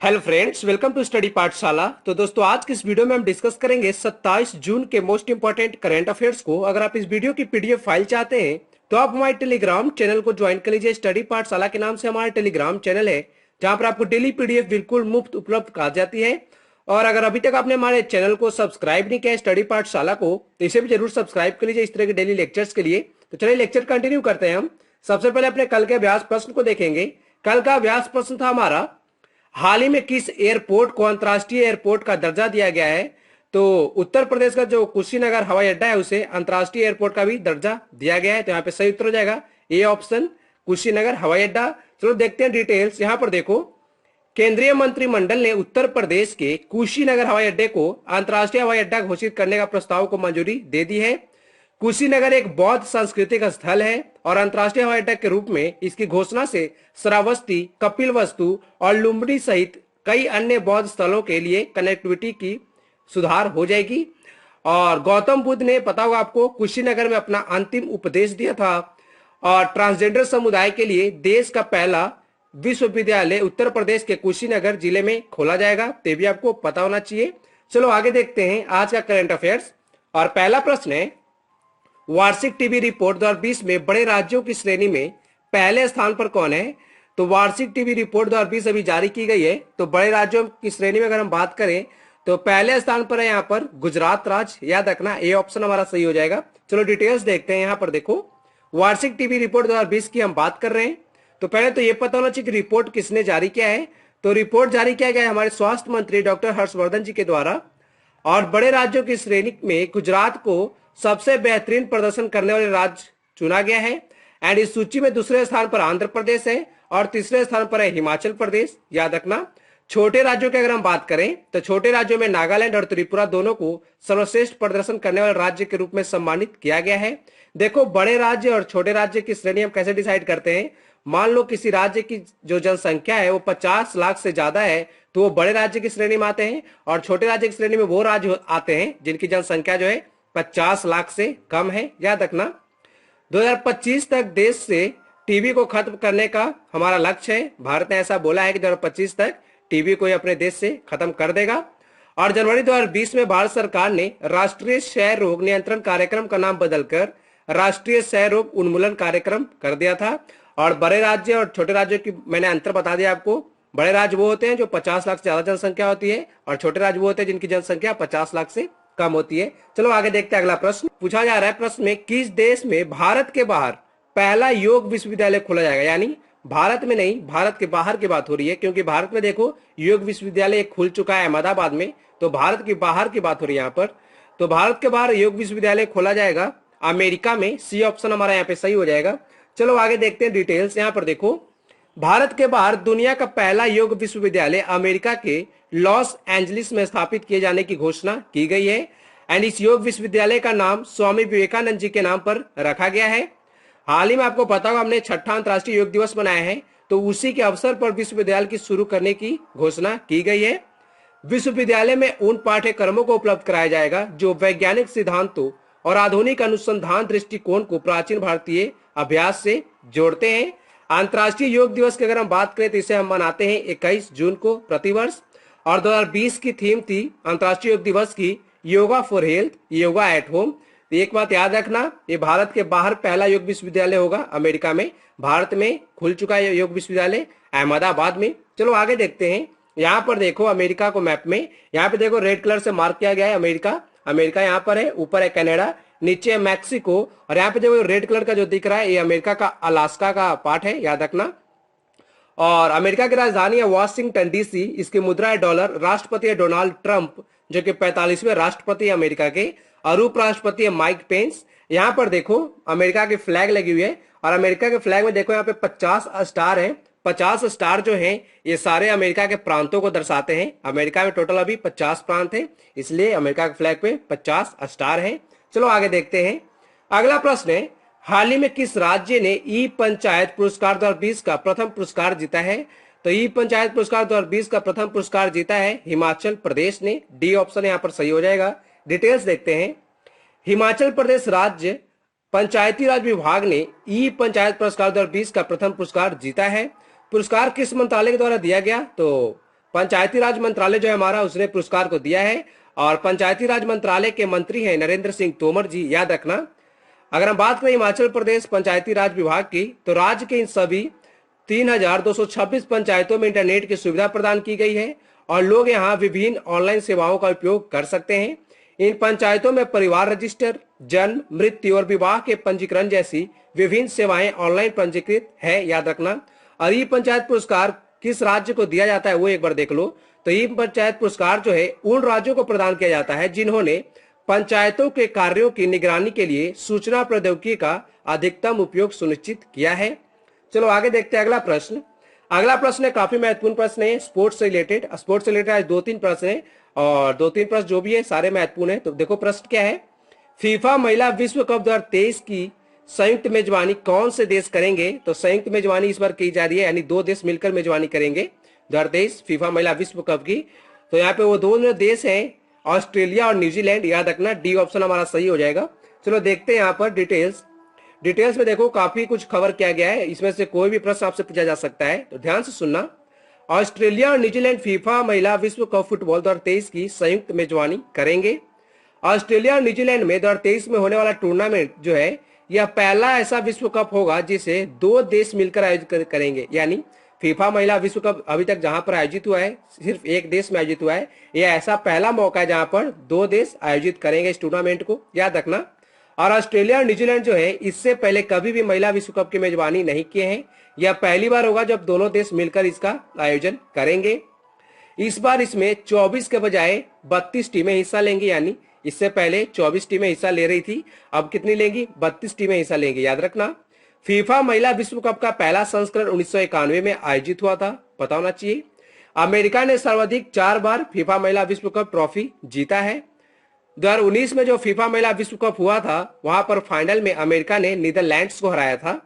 Hello friends, welcome to study Pathshala. तो दोस्तों, आज की इस वीडियो में हम डिस्कस करेंगे 27 जून के मोस्ट इंपॉर्टेंट करंट अफेयर्स को। अगर आप इस वीडियो की पीडीएफ फाइल चाहते हैं तो आप हमारे टेलीग्राम चैनल को ज्वाइन कर लीजिए। स्टडी पाठशाला के नाम से हमारा टेलीग्राम चैनल है, जहां पर आपको डेली पीडीएफ बिल्कुल मुफ्त उपलब्ध करा जाती है। और अगर अभी तक आपने हमारे चैनल को सब्सक्राइब नहीं किया स्टडी पाठशाला को, तो इसे भी जरूर सब्सक्राइब कर लीजिए इस तरह के डेली लेक्चर्स के लिए। तो चलिए लेक्चर कंटिन्यू करते हैं। हम सबसे पहले अपने कल के अभ्यास प्रश्न को देखेंगे। कल का अभ्यास प्रश्न था हमारा, हाल ही में किस एयरपोर्ट को अंतर्राष्ट्रीय एयरपोर्ट का दर्जा दिया गया है। तो उत्तर प्रदेश का जो कुशीनगर हवाई अड्डा है उसे अंतर्राष्ट्रीय एयरपोर्ट का भी दर्जा दिया गया है। तो यहाँ पे सही उत्तर हो जाएगा ए ऑप्शन, कुशीनगर हवाई अड्डा। चलो देखते हैं डिटेल्स। यहाँ पर देखो, केंद्रीय मंत्रिमंडल ने उत्तर प्रदेश के कुशीनगर हवाई अड्डे को अंतर्राष्ट्रीय हवाई अड्डा घोषित करने का प्रस्ताव को मंजूरी दे दी है। कुशीनगर एक बौद्ध सांस्कृतिक स्थल है और अंतर्राष्ट्रीय हवाई अड्डा के रूप में इसकी घोषणा से श्रावस्ती, कपिलवस्तु और लुम्बिनी सहित कई अन्य बौद्ध स्थलों के लिए कनेक्टिविटी की सुधार हो जाएगी। और गौतम बुद्ध ने, पता होगा आपको, कुशीनगर में अपना अंतिम उपदेश दिया था। और ट्रांसजेंडर समुदाय के लिए देश का पहला विश्वविद्यालय उत्तर प्रदेश के कुशीनगर जिले में खोला जाएगा। तो भी आपको पता होना चाहिए। चलो आगे देखते हैं आज का करंट अफेयर्स। और पहला प्रश्न है, वार्षिक टीबी रिपोर्ट 2020 में बड़े राज्यों की श्रेणी में पहले स्थान पर कौन है। तो वार्षिक टीबी रिपोर्ट 2020 अभी जारी की गई है। तो बड़े राज्यों की श्रेणी में अगर हम बात करें तो पहले स्थान पर है यहाँ पर गुजरात राज्य। याद रखना, ए ऑप्शन हमारा सही हो जाएगा। चलो डिटेल्स देखते हैं। यहाँ पर देखो, वार्षिक टीबी रिपोर्ट 2020 की हम बात कर रहे हैं। तो पहले तो ये पता होना चाहिए कि रिपोर्ट किसने जारी किया है। तो रिपोर्ट जारी किया गया है हमारे स्वास्थ्य मंत्री डॉक्टर हर्षवर्धन जी के द्वारा। और बड़े राज्यों की श्रेणी में गुजरात को सबसे बेहतरीन प्रदर्शन करने वाले राज्य चुना गया है। एंड इस सूची में दूसरे स्थान पर आंध्र प्रदेश है और तीसरे स्थान पर है हिमाचल प्रदेश। याद रखना, छोटे राज्यों की अगर हम बात करें तो छोटे राज्यों में नागालैंड और त्रिपुरा दोनों को सर्वश्रेष्ठ प्रदर्शन करने वाले राज्य के रूप में सम्मानित किया गया है। देखो, बड़े राज्य और छोटे राज्य की श्रेणी हम कैसे डिसाइड करते हैं। मान लो किसी राज्य की जो जनसंख्या है वो 50 लाख से ज्यादा है तो वो बड़े राज्य की श्रेणी में आते हैं, और छोटे राज्य की श्रेणी में वो राज्य आते हैं जिनकी जनसंख्या जो है 50 लाख से कम है। याद रखना, 2025 तक देश से टीबी को खत्म करने का हमारा लक्ष्य है। भारत ने ऐसा बोला है कि 2025 तक टीबी को अपने देश से खत्म कर देगा। और जनवरी 2020 में भारत सरकार ने राष्ट्रीय क्षय रोग नियंत्रण कार्यक्रम का नाम बदलकर राष्ट्रीय क्षय रोग उन्मूलन कार्यक्रम कर दिया था। और बड़े राज्य और छोटे राज्यों की मैंने अंतर बता दिया आपको। बड़े राज्य वो होते हैं जो 50 लाख से ज्यादा जनसंख्या होती है, और छोटे राज्य वो होते हैं जिनकी जनसंख्या 50 लाख से कम होती है। चलो आगे देखते हैं। अगला प्रश्न पूछा जा रहा है, प्रश्न में किस देश में भारत के बाहर पहला योग विश्वविद्यालय खोला जाएगा। यानी भारत में नहीं, भारत के बाहर की बात हो रही है, क्योंकि भारत में देखो योग विश्वविद्यालय खुल चुका है अहमदाबाद में। तो भारत के बाहर की बात हो रही है यहाँ पर। तो भारत के बाहर योग विश्वविद्यालय खोला जाएगा अमेरिका में। सी ऑप्शन हमारा यहाँ पे सही हो जाएगा। चलो आगे देखते हैं डिटेल्स। यहाँ पर देखो, भारत के बाहर दुनिया का पहला योग विश्वविद्यालय अमेरिका के लॉस एंजलिस में स्थापित किए जाने की घोषणा की गई है। एंड इस योग विश्वविद्यालय का नाम स्वामी विवेकानंद जी के नाम पर रखा गया है। हाल ही में आपको पता होगा हमने 6ठा अंतर्राष्ट्रीय योग दिवस मनाया है, तो उसी के अवसर पर विश्वविद्यालय की शुरू करने की घोषणा की गई है। विश्वविद्यालय में उन पाठ्यक्रमों को उपलब्ध कराया जाएगा जो वैज्ञानिक सिद्धांतों और आधुनिक अनुसंधान दृष्टिकोण को प्राचीन भारतीय अभ्यास से जोड़ते हैं। अंतर्राष्ट्रीय योग दिवस की अगर हम बात करें तो इसे हम मनाते हैं 21 जून को प्रतिवर्ष। और 2020 की थीम थी अंतर्राष्ट्रीय योग दिवस की yoga for health, yoga at home. एक बात याद रखना, ये भारत के बाहर पहला योग विश्वविद्यालय होगा अमेरिका में। भारत में खुल चुका है योग विश्वविद्यालय अहमदाबाद में। चलो आगे देखते हैं। यहाँ पर देखो अमेरिका को मैप में, यहाँ पे देखो रेड कलर से मार्क किया गया है अमेरिका। अमेरिका यहाँ पर है, ऊपर है कनाडा, नीचे है मैक्सिको, और यहाँ पे जो रेड कलर का जो दिख रहा है ये अमेरिका का अलास्का का पार्ट है। याद रखना। और अमेरिका की राजधानी है वॉशिंगटन डीसी। इसकी मुद्रा है डॉलर। राष्ट्रपति है डोनाल्ड ट्रंप जो कि 45वें राष्ट्रपति है अमेरिका के, और उपराष्ट्रपति है माइक पेंस। यहाँ पर देखो अमेरिका की फ्लैग लगी हुई है, और अमेरिका के फ्लैग में देखो यहाँ पे 50 स्टार है। 50 स्टार जो हैं ये सारे अमेरिका के प्रांतों को दर्शाते हैं। अमेरिका में टोटल अभी 50 प्रांत है, इसलिए अमेरिका के फ्लैग पे 50 स्टार है। चलो आगे देखते हैं। अगला प्रश्न है, हाल ही में किस राज्य ने ई पंचायत पुरस्कार 2020 का प्रथम पुरस्कार जीता है। तो ई पंचायत पुरस्कार 2020 का प्रथम पुरस्कार जीता है हिमाचल प्रदेश ने। डी ऑप्शन यहाँ पर सही हो जाएगा। डिटेल्स देखते हैं। हिमाचल प्रदेश राज्य पंचायती राज विभाग ने ई पंचायत पुरस्कार 2020 का प्रथम पुरस्कार जीता है। पुरस्कार किस मंत्रालय के द्वारा दिया गया। तो पंचायती राज मंत्रालय जो है हमारा उसने पुरस्कार को दिया है और पंचायती राज मंत्रालय के मंत्री हैं नरेंद्र सिंह तोमर जी, याद रखना। अगर हम बात करें हिमाचल प्रदेश पंचायती राज विभाग की, तो राज्य के इन सभी 3,226 पंचायतों में इंटरनेट की सुविधा प्रदान की गई है और लोग यहां विभिन्न ऑनलाइन सेवाओं का उपयोग कर सकते हैं। इन पंचायतों में परिवार रजिस्टर, जन्म, मृत्यु और विवाह के पंजीकरण जैसी विभिन्न सेवाएं ऑनलाइन पंजीकृत है, याद रखना। और ई पंचायत पुरस्कार किस राज्य को दिया जाता है वो एक बार देख लो। तो ई पंचायत पुरस्कार जो है उन राज्यों को प्रदान किया जाता है जिन्होंने पंचायतों के कार्यों की निगरानी के लिए सूचना प्रौद्योगिकी का अधिकतम उपयोग सुनिश्चित किया है। चलो आगे देखते हैं अगला प्रश्न। अगला प्रश्न काफी महत्वपूर्ण प्रश्न है, स्पोर्ट्स से रिलेटेड। स्पोर्ट्स से रिलेटेड आज 2-3 प्रश्न है और 2-3 प्रश्न जो भी है सारे महत्वपूर्ण है। तो देखो प्रश्न क्या है, फीफा महिला विश्व कप 2023 की संयुक्त मेजबानी कौन से देश करेंगे? तो संयुक्त मेजबानी इस बार की जा रही है, यानी 2 देश मिलकर मेजबानी करेंगे 2023 फीफा महिला विश्व कप की। तो यहाँ पे वो दोनों देश हैं, ऑस्ट्रेलिया और न्यूजीलैंड, याद रखना। डी ऑप्शन हमारा सही हो जाएगा। चलो देखते हैं यहाँ पर डिटेल्स में देखो काफी कुछ कवर किया गया है, इसमें से कोई भी प्रश्न आपसे पूछा जा सकता है, तो ध्यान से सुनना। ऑस्ट्रेलिया और न्यूजीलैंड फीफा महिला विश्व कप फुटबॉल 2023 की संयुक्त मेजबानी करेंगे। ऑस्ट्रेलिया और न्यूजीलैंड में 2023 में होने वाला टूर्नामेंट जो है यह पहला ऐसा विश्व कप होगा जिसे 2 देश मिलकर आयोजित करेंगे। यानी फीफा महिला विश्व कप अभी तक जहां पर आयोजित हुआ है सिर्फ एक देश में आयोजित हुआ है, यह ऐसा पहला मौका है जहां पर 2 देश आयोजित करेंगे इस टूर्नामेंट को, याद रखना। और ऑस्ट्रेलिया और न्यूजीलैंड जो है इससे पहले कभी भी महिला विश्व कप की मेजबानी नहीं किए हैं, यह पहली बार होगा जब दोनों देश मिलकर इसका आयोजन करेंगे। इस बार इसमें 24 के बजाय 32 टीमें हिस्सा लेंगी, यानी इससे पहले 24 टीमें हिस्सा ले रही थी, अब कितनी लेंगी? 32 टीमें हिस्सा लेंगी, याद रखना। फीफा महिला विश्व कप का पहला संस्करण 1991 में आयोजित हुआ था, पता होना चाहिए। अमेरिका ने सर्वाधिक 4 बार फीफा महिला विश्व कप ट्रॉफी जीता है। 2019 में जो फीफा महिला विश्व कप हुआ था वहां पर फाइनल में अमेरिका ने नीदरलैंड्स को हराया था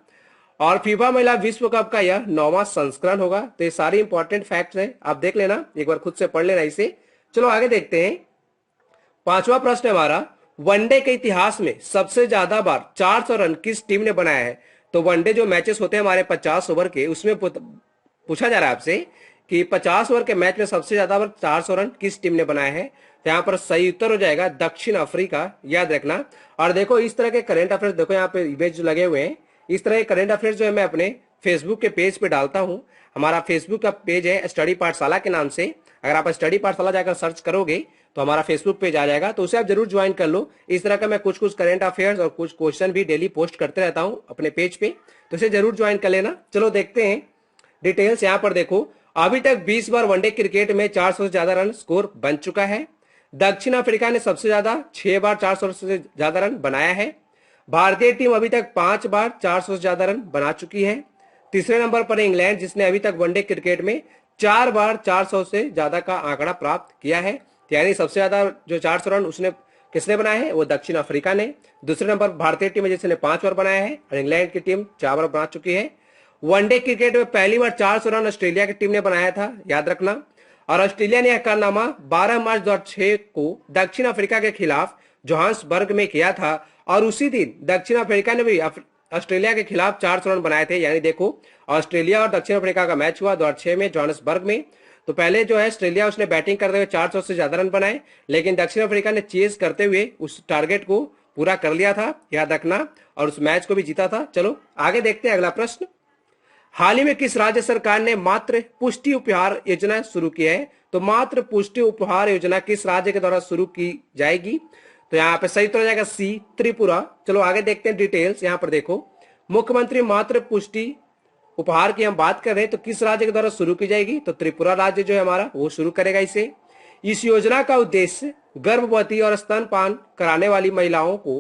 और फीफा महिला विश्व कप का यह 9वां संस्करण होगा। तो ये सारी इंपॉर्टेंट फैक्ट्स हैं, आप देख लेना, एक बार खुद से पढ़ लेना इसे। चलो आगे देखते हैं। 5वां प्रश्न हमारा, वनडे के इतिहास में सबसे ज्यादा बार 400 रन किस टीम ने बनाया है? तो वनडे जो मैचेस होते हैं हमारे 50 ओवर के, उसमें पूछा जा रहा है आपसे कि 50 ओवर के मैच में सबसे ज्यादा बार 400 रन किस टीम ने बनाया है? तो यहाँ पर सही उत्तर हो जाएगा दक्षिण अफ्रीका, याद रखना। और देखो इस तरह के करंट अफेयर्स, देखो यहाँ पे इमेज जो लगे हुए हैं, इस तरह के करंट अफेयर्स जो है मैं अपने फेसबुक के पेज पे डालता हूँ। हमारा फेसबुक का पेज है स्टडी पाठशाला के नाम से, अगर आप स्टडी पाठशाला जाकर सर्च करोगे तो हमारा फेसबुक पेज आ जाएगा, तो उसे आप जरूर ज्वाइन कर लो। इस तरह का मैं कुछ करंट अफेयर्स और कुछ क्वेश्चन भी डेली पोस्ट करते रहता हूँ अपने पेज पे, तो इसे जरूर ज्वाइन कर लेना। चलो देखते हैं डिटेल्स। यहाँ पर देखो अभी तक 20 बार वनडे क्रिकेट में 400 से ज्यादा रन स्कोर बन चुका है। दक्षिण अफ्रीका ने सबसे ज्यादा 6 बार 400 से ज्यादा रन बनाया है। भारतीय टीम अभी तक 5 बार 400 से ज्यादा रन बना चुकी है। तीसरे नंबर पर इंग्लैंड जिसने अभी तक वनडे क्रिकेट में 4 बार 400 से ज्यादा का आंकड़ा प्राप्त किया है, यानी सबसे ज्यादा जो 400 रन उसने किसने बनाए हैं? वो दक्षिण अफ्रीका ने। दूसरे नंबर भारतीय टीम है जिसने 5 बार बनाया है और इंग्लैंड की टीम 4 बार बना चुकी है। वनडे क्रिकेट में पहली बार 400 रन ऑस्ट्रेलिया की टीम ने बनाया था, याद रखना। और ऑस्ट्रेलिया ने यह कारनामा 12 मार्च 2006 को दक्षिण अफ्रीका के खिलाफ जोहान्सबर्ग में किया था और उसी दिन दक्षिण अफ्रीका ने भी ऑस्ट्रेलिया के खिलाफ 400 रन बनाए थे। यानी देखो ऑस्ट्रेलिया और दक्षिण अफ्रीका का मैच हुआ 2006 में जोहान्सबर्ग में, तो पहले जो है ऑस्ट्रेलिया उसने बैटिंग करते हुए 400 से ज्यादा रन बनाए, लेकिन दक्षिण अफ्रीका ने चेज करते हुए उस टारगेट को पूरा कर लिया था, याद रखना, और उस मैच को भी जीता था। चलो आगे देखते हैं अगला प्रश्न। हाल ही में किस राज्य सरकार ने मातृ पुष्टि उपहार योजना शुरू की है? तो मातृ पुष्टि उपहार योजना किस राज्य के द्वारा शुरू की जाएगी? तो यहाँ पे सही उत्तर हो जाएगा सी, त्रिपुरा। चलो आगे देखते हैं डिटेल्स। यहाँ पर देखो मुख्यमंत्री मातृ पुष्टि उपहार की हम बात कर रहे हैं, तो किस राज्य के द्वारा शुरू की जाएगी? तो त्रिपुरा राज्य जो है हमारा वो शुरू करेगा इसे। इस योजना का उद्देश्य गर्भवती और स्तनपान कराने वाली महिलाओं को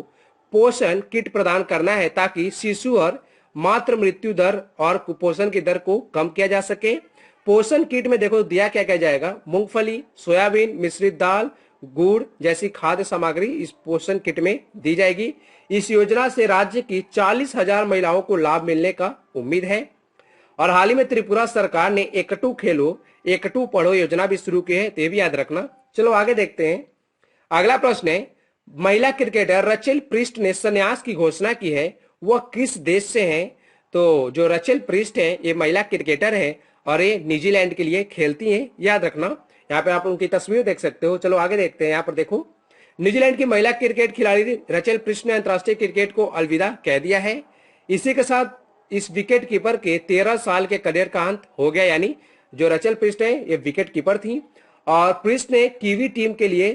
पोषण किट प्रदान करना है ताकि शिशु और मातृ मृत्यु दर और कुपोषण की दर को कम किया जा सके। पोषण किट में देखो दिया क्या क्या जाएगा, मूंगफली, सोयाबीन, मिश्रित दाल, गुड़ जैसी खाद्य सामग्री इस पोषण किट में दी जाएगी। इस योजना से राज्य की 40,000 महिलाओं को लाभ मिलने का उम्मीद है। और हाल ही में त्रिपुरा सरकार ने एकटू खेलो एकटू पढ़ो योजना भी शुरू की है, तो ये भी याद रखना। चलो आगे देखते हैं। अगला प्रश्न है, महिला क्रिकेटर रचेल प्रिस्ट ने संन्यास की घोषणा की है, वह किस देश से हैं? तो जो रचेल प्रिस्ट है ये महिला क्रिकेटर है और ये न्यूजीलैंड के लिए खेलती हैं, याद रखना। यहाँ पे आप उनकी तस्वीर देख सकते हो। चलो आगे देखते हैं। यहाँ पर देखो, न्यूजीलैंड की महिला क्रिकेट खिलाड़ी रचेल प्रिस्ट ने अंतर्राष्ट्रीय क्रिकेट को अलविदा कह दिया है। इसी के साथ इस विकेट कीपर के 13 साल के करियर का अंत हो गया। यानी जो रचेल प्रिस्ट है ये विकेट कीपर थी और प्रिस्ट ने कीवी टीम के लिए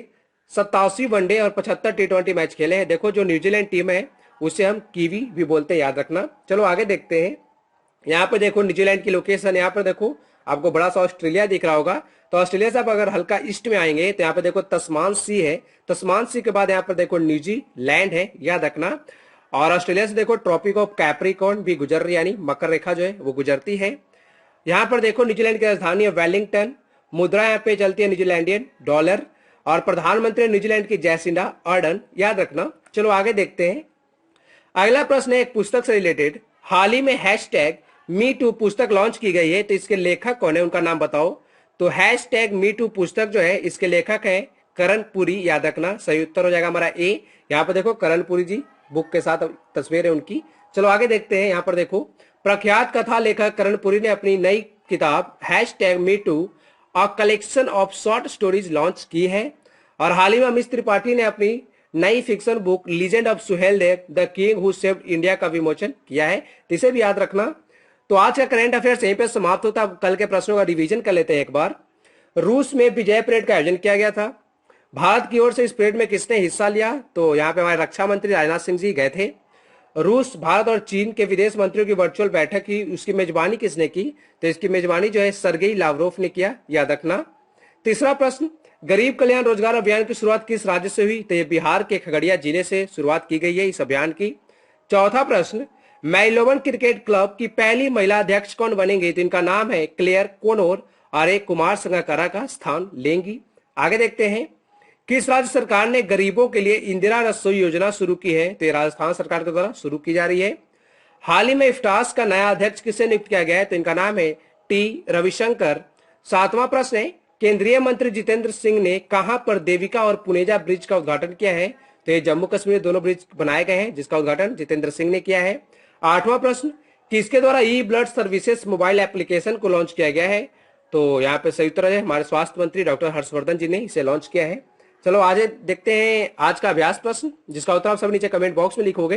87 वनडे और 75 टी20 मैच खेले हैं। देखो जो न्यूजीलैंड टीम है उसे हम कीवी भी बोलते हैं, याद रखना। चलो आगे देखते हैं। यहाँ पे देखो न्यूजीलैंड की लोकेशन, यहाँ पर देखो आपको बड़ा सा ऑस्ट्रेलिया दिख रहा होगा। तो ऑस्ट्रेलिया से आप अगर हल्का ईस्ट में आएंगे तो यहाँ पे देखो तस्मान सी है। तस्मान सी के बाद यहाँ पर देखो न्यूजीलैंड है, याद रखना। और ऑस्ट्रेलिया से देखो ट्रॉपिक ऑफ कैप्रिकॉर्न भी गुजर रही है, यानी मकर रेखा जो है वो गुजरती है। यहाँ पर देखो न्यूजीलैंड की राजधानी है वेलिंगटन। मुद्रा यहाँ पे चलती है न्यूजीलैंडियन डॉलर और प्रधानमंत्री न्यूजीलैंड की जैसिंडा अर्डन, याद रखना। चलो आगे देखते हैं। अगला प्रश्न है एक पुस्तक से रिलेटेड। हाल ही में हैशटैग मी टू पुस्तक लॉन्च की गई है, तो इसके लेखक कौन है, उनका नाम बताओ। तो हैशटैग मी टू पुस्तक जो है इसके लेखक है करण पुरी, याद रखना। सही उत्तर हो जाएगा हमारा ए। यहाँ पर देखो करण पुरी जी बुक के साथ तस्वीर है उनकी। चलो आगे देखते हैं। यहाँ पर देखो प्रख्यात कथा लेखक करण पुरी ने अपनी नई किताब hashtag me too a collection of short stories launch की है। और हाल ही में अमित त्रिपाठी ने अपनी नई fiction book legend of Suheldev the king who saved India का विमोचन किया है, तो इसे भी याद रखना। तो आज का करंट अफेयर्स यहीं पे समाप्त होता है। कल के प्रश्नों का रिवीजन कर लेते हैं एक बार। रूस में विजय परेड का आयोजन किया गया था। भारत की ओर से इस परेड में किसने हिस्सा लिया, तो यहाँ पे हमारे रक्षा मंत्री राजनाथ सिंह जी गए थे। रूस, भारत और चीन के विदेश मंत्रियों की वर्चुअल बैठक की, उसकी मेजबानी किसने की, तो इसकी मेजबानी जो है सर्गेई लावरोफ ने किया, याद रखना। तीसरा प्रश्न, गरीब कल्याण रोजगार अभियान की शुरुआत किस राज्य से हुई, तो ये बिहार के खगड़िया जिले से शुरुआत की गई है इस अभियान की। चौथा प्रश्न, मेलबोर्न क्रिकेट क्लब की पहली महिला अध्यक्ष कौन बनेंगी, तो इनका नाम है क्लेयर कोनोर और एक कुमार संगकारा का स्थान लेंगी। आगे देखते हैं। किस राज्य सरकार ने गरीबों के लिए इंदिरा रसोई योजना शुरू की है, तो राजस्थान सरकार के द्वारा शुरू की जा रही है। हाल ही में इफ्टास का नया अध्यक्ष किसे नियुक्त किया गया है, तो इनका नाम है टी रविशंकर। सातवां प्रश्न है, केंद्रीय मंत्री जितेंद्र सिंह ने कहां पर देविका और पुनेजा ब्रिज का उद्घाटन किया है, तो ये जम्मू कश्मीर दोनों ब्रिज बनाए गए हैं जिसका उद्घाटन जितेंद्र सिंह ने किया है। आठवां प्रश्न, किसके द्वारा ई ब्लड सर्विसेज मोबाइल एप्लीकेशन को लॉन्च किया गया है, तो यहाँ पे सही उत्तर है हमारे स्वास्थ्य मंत्री डॉक्टर हर्षवर्धन जी ने इसे लॉन्च किया है। चलो आज देखते हैं आज का अभ्यास प्रश्न, जिसका उत्तर आप सब नीचे कमेंट बॉक्स में लिखोगे।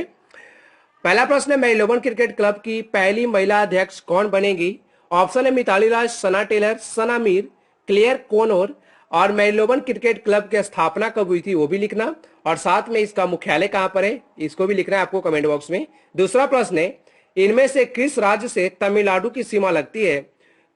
पहला प्रश्न है, मेलबोर्न क्रिकेट क्लब की पहली महिला अध्यक्ष कौन बनेगी। ऑप्शन है मिताली राज, सना टेलर, सना मीर, क्लेयर कोनोर। और मेलबोर्न क्रिकेट क्लब की स्थापना कब हुई थी वो भी लिखना, और साथ में इसका मुख्यालय कहां पर है इसको भी लिखना है आपको कमेंट बॉक्स में। दूसरा प्रश्न है, इनमें से किस राज्य से तमिलनाडु की सीमा लगती है,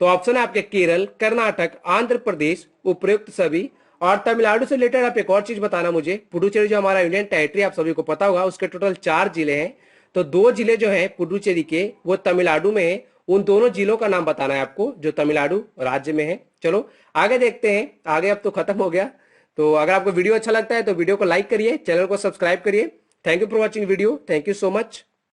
तो ऑप्शन है आपके केरल, कर्नाटक, आंध्र प्रदेश, उपयुक्त सभी। और तमिलनाडु से रिलेटेड आप एक और चीज बताना मुझे, पुडुचेरी जो हमारा इंडियन टेरिटरी आप सभी को पता होगा, उसके टोटल 4 जिले हैं, तो 2 जिले जो है पुडुचेरी के वो तमिलनाडु में है। उन दोनों जिलों का नाम बताना है आपको जो तमिलनाडु राज्य में है। चलो आगे देखते हैं। आगे अब तो खत्म हो गया। तो अगर आपको वीडियो अच्छा लगता है तो वीडियो को लाइक करिए, चैनल को सब्सक्राइब करिए। Thank you for watching video. Thank you so much.